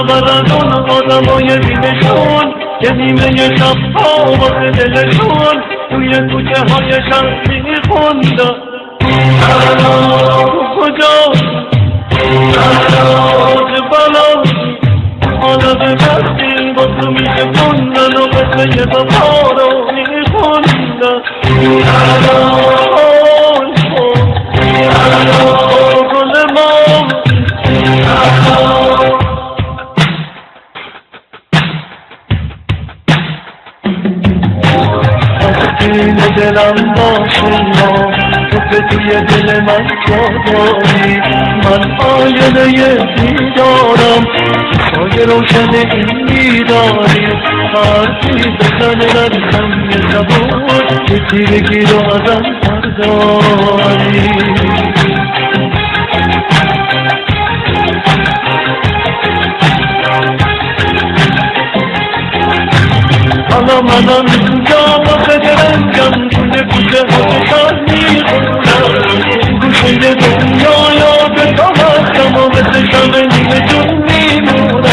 خبر از اون آدمای بیمشون که نیمه شبها واسه دلشون توی کوچه های شهر میخوندن کجا چه بلا حالا به وقتی با تو میخوندن و قصه بابا رو میخوندن گل ما دل دلم باشه تو که توی دل من جایی من آینه دیدارم پای روشن این میداری حرفی بزنه در سنگ زبون که تیرگی رو ازم برداری حالا منم اینجا با خجرنگم توی کوچه های شهر میخونم گوشه دنیا یاد تو هستم و مثل شب نیمه جون میمونم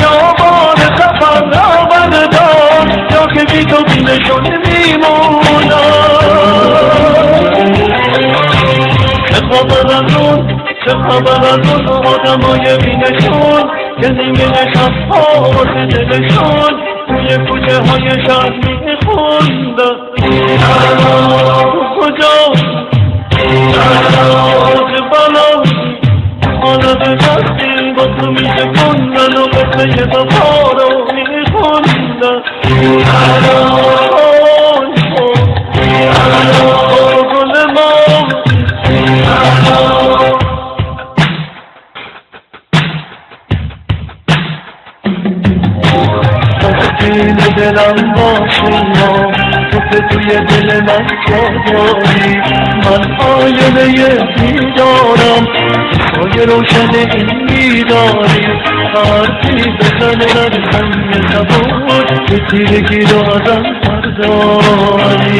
یا بار سفر آمده دار یا که بی تو بینشون میمونم چه خبر از اون آدمای بینشون که نیمه شبها واسه دلشون توی کوچه های شهر میخوندن کجا چه بلا حالا به وقتی با تو میخوندن و قصه بابا رو میخوندن گل ما دلم باشه تو که توی دل من جایی من آینه دیدارم پای روشن این میداری حرفی بزنه در سنگ زبون که تیرگی رو ازم برداری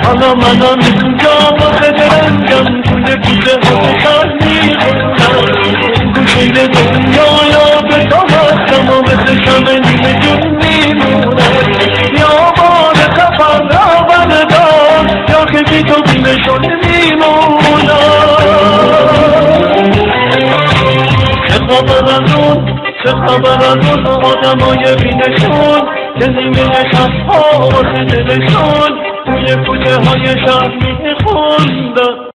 حالا منم اینجا با خجرنگم توی کوچه های شهر میخونم گوشه دنیا یاد تو هستم و مثل شب نیمه جون میمونم یا بار سفر آمده دار یا که بی تو بینشون میمونم چه خبر از اون آدمای بینشون که نیمه شبها واسه دلشون توی کوچه های شهر میخوندن